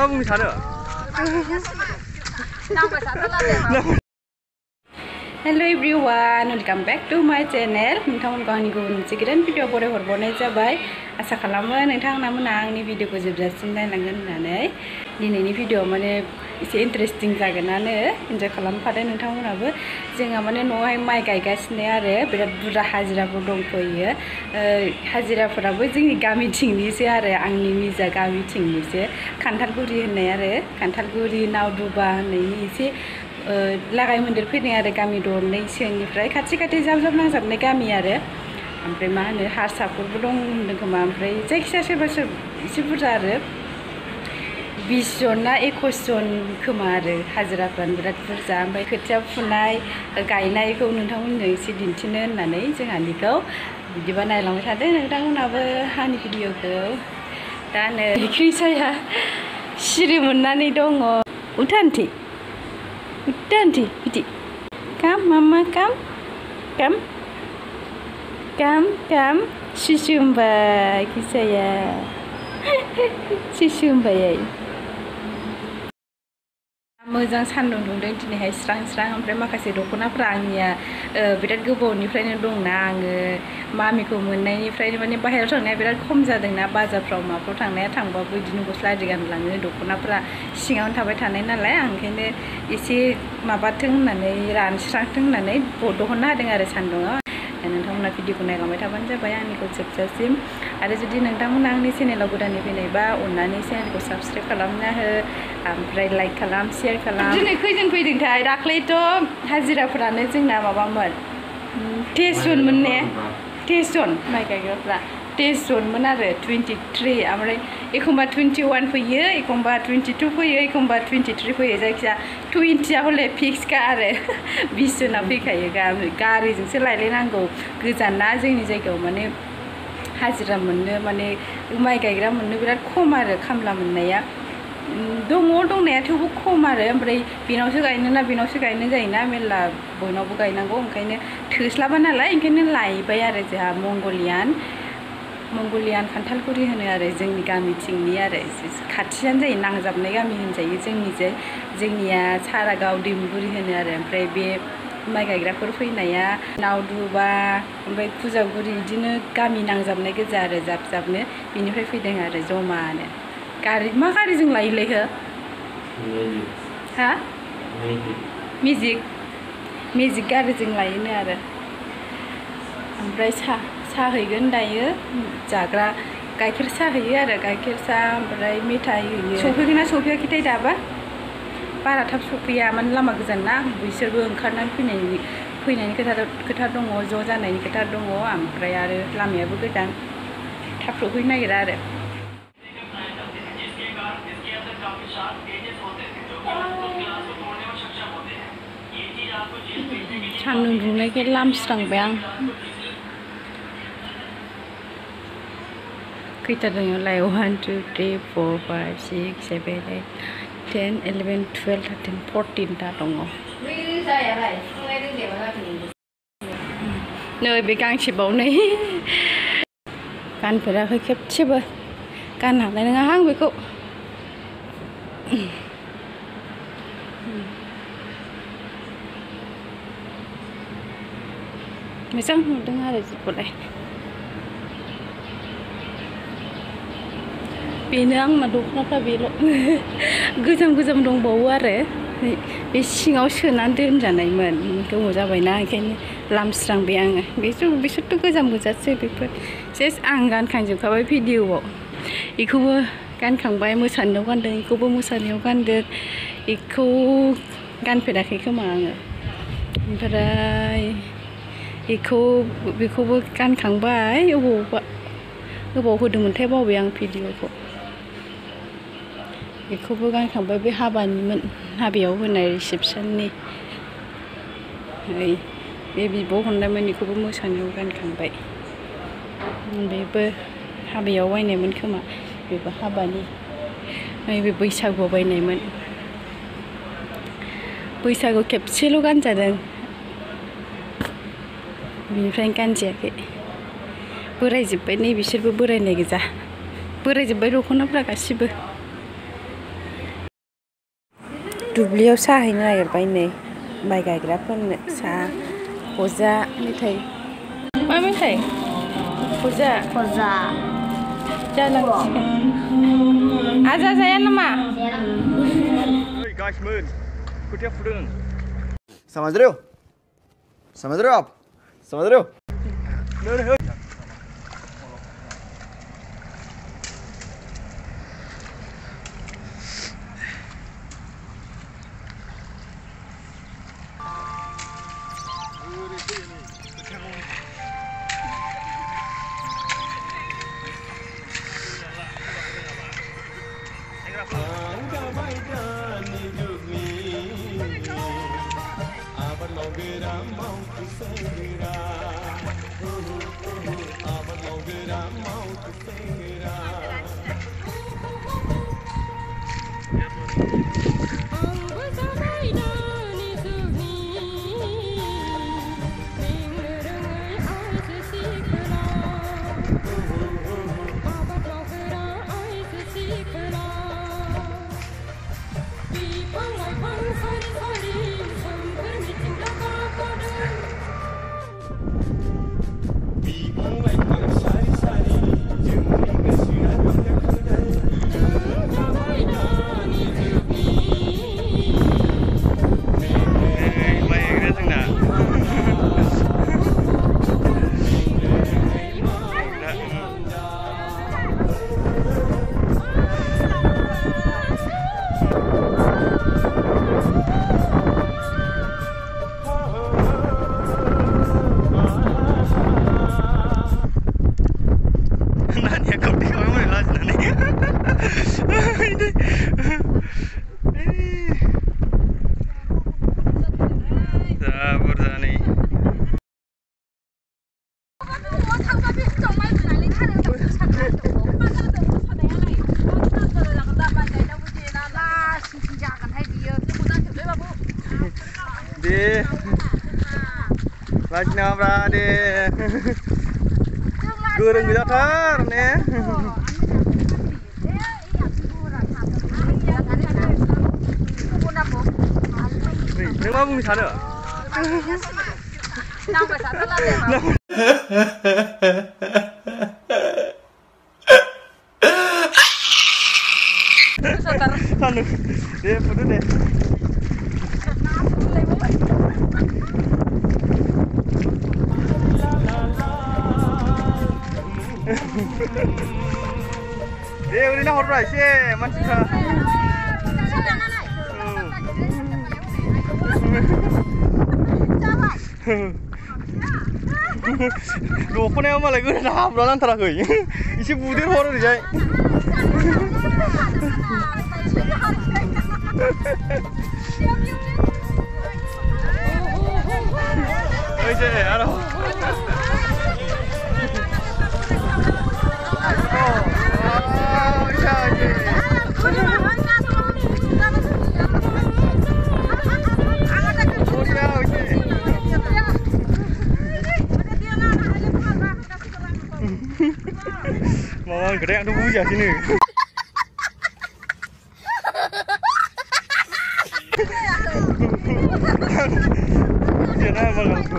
बुंनो सानो hello everyone welcome back to my channel नोंथांमोनखौ आंनि गुबुन मोनसे गोदान भिडिअ बरायहरबावनाय जाबाय आसा खालामो नोंथांमोना आंनि भिडिअखौ जोबजासिम नायलांगोन होननानै दिनैनि भिडिअ माने एसे इन्टारेस्टिं जागोनानो एन्जय खालामफादो नोंथांमोनाबो जोंहा माने न'आवहाय माइ गायगासिनो आरो बिराद बुरजा हाजिराफोर दंफैयो हाजिराफोराबो जोंनि गामिथिंनिसो आरो आंनि निजा गामिथिंनिसो खान्थालगुरि होननाय आरो खान्थालगुरि नावदुबा होननायनि एसे लागाय मोन्देर फैनाय आरो गामि दरनैसोनिफ्राय खाथि खाथि जाब जाब नांजाबनाय गामि आरो ओमफ्राय मा होनो हारसाफोरबो दं होनदों खोमा ओमफ्राय जायखिजाया सोरबा एसे बुरजा आरो 20 जन ना 21 जन खोमा आरो हाजिराफ्रानो बिराद बुरजा ओमफ्राय खोथिया फुनाय गायनायखौ नोंथांमोननो एसे दिन्थिनो होननानै जोंहानिखौ बिदिबा नायलांबाय थादो नोंथांमोनाबो आंनि भिडिअखौ दा नै क्रिसाया सिरि मोननानै दङ उथानथि Utanti, Piti. Come, Mama, come. Come. Come. Susumbay, kisaya. Susumbay. मोजां सान्दुं दुंदों दिनैहाय स्रां स्रां ओमफ्राय माखासे दख'नाफ्रा आंनिया बिराद गोबावनिफ्रायनो दंना आङो मामिखौ मोननायनिफ्रायनो माने बाहेरायाव थांनाया बिराद खम जादोंना बाजारफ्राव माफ्राव थांनाया थांबाबो बिदिनो गस्ला आरि गानलाङो दख'नाफ्रा सिङावनो थाबाय थानाय नालाय आं ओंखायनो एसे माबाथों होननानै रानस्रांथों होननानै दिहुनना होदों आरो सान्दुङाव नोंथांमोना भिडिअखौ नायलांबाय थाबानो जाबाय आंनिखौ जोबजासिम आरो जुदि नोंथांमोना आंनि चेनेलाव गोदानै फैनायबा अननानै चेनेलखौ साबस्क्राइब खालामना हो ओमफ्राय लाइक खालाम शेयार खालाम दिनै खैजोन फैदोंथाय दाख्लैथ' हाजिराफोरानो जोंना माबामोन 23 जनमोन ने 23 जन माइ गायग्राफ्रा 23 जनमोन आरो 23 ओमफ्राय एखमबा 21 फैयो एखमबा 22 फैयो एखमबा 23 फैयो जायखिया 20आ हले फिक्सखा आरो 20 जना फैखायो गारिजोंसो लायलायनांगौ गोजान ना जोंनि जायगायाव माने हाजिरा मोननो माने माइ गायग्रा मोननो बिराद खम आरो खामला मोननाया दङ दंनाया थेवबो खम आरो ओमफ्राय बेनावसो गायनो जायोना मेरला बयनावबो गायनांगौ ओंखायनो थोस्लाबा नालाय ओंखायनो लायबाय आरो जोंहा मंगलियान खान्थालगुरि होनो आरो जोंनि गामिथिंनि आरो खाथियानो जायो नांजाबनाय गामि होनजायो जोंनिया सारागाव दैमुगुरि होनो आरो ओमफ्राय बे माइ गायग्राफोर फैनाया नावदुबा ओमफ्राय फुजागुरि बिदिनो गामि नांजाबनाय गोजा आरो जाब जाबनो बिनिफ्राय फैदों आरो जमानो मा गारिजों लायोलै हो हा मेजिक गारिजों लायोनो आरो ओमफ्राय साहा हैगोन दायो जाग्रा गाइखेर साहा हैयो आरो गाइखेर साहा ओमफ्राय मेथाइ हैयो सफैगोन ना सफैयाखैथाय दाबा बारा थाब सफैया माने लामा गोजान ना बिसोरबो ओंखारनानै फैनायनि खोथा दङ ज' जानायनि खोथा दङ ओमफ्राय आरो लामायाबो गोदान थाब सफैनो नागिरा आरो सान्दुं दुंनायखाय लामस्रांबाय आं खैथा दङ लाय 1 2 3 4 5 6 7 8 10 11 12 13 14 ता दङ नै बे गांसेबाव नै गानफेराखै खेबसेबो गाननो हानाय नङा आं बेखौ मोजां नुदों आरो जिखौलाय बेनो आंना दख'नाफ्रा बेल' गोजाम दंबावो आरो बे सिङाव सोनानै दोनजानायमोन गोबाव जाबायना ओंखायनो लामस्रांबाय आङो बिसोरथ' गोजाम गोजासो बेफोर सेस आं गानखांजोबखाबाय भिडिअआव बेखौबो गानखांबाय मोसानायाव गानदों बेखौबो मोसानायाव गानदों बेखौ गानफेराखै खोमा आङो ओमफ्राय बेखौबो गानखांबाय अबाव होदोंमोनथाय बावबाय आं भिडिअखौ बेखौबो गानखांबाय बे हाबायाव होनाय रिसेपसननि बे बिब' हरनायमोन बेखौबो मोसानायाव गानखांबाय बेबो हाबायाव बायनायमोन खोमा बेबो हाबानि बे बैसागुआव बायनायमोन बैसागु खेबसेल' गानजादों बिनिफ्रायनो गानजायाखै बोरायजोब्बाय नै बिसोरबो बोरायनाय गोजा बोरायजोब्बाय दख'नाफ्रा गासिबो दुब्लियाव साहा हैनो नागिरबाय नै माइ गायग्राफोरनो साहा खजा मेथाइ मा मेथाइ खजा जालांसिगोन आजा जाया नामा गाइसमोन खोथिया फुदों समझ रहे हो आप समझ रहे हो Lajna berade, goreng bidatar ne. Neng mau di sana? Nampak sana lah deh. Sana, deh foto deh. Deh, udah nak hormat sih, masih sah. Dukanya malah gue dah habis antara gue. Isi budir horor jay. Oke, aduh. Mama gede yang tubuh ya sini. Jangan malam tu.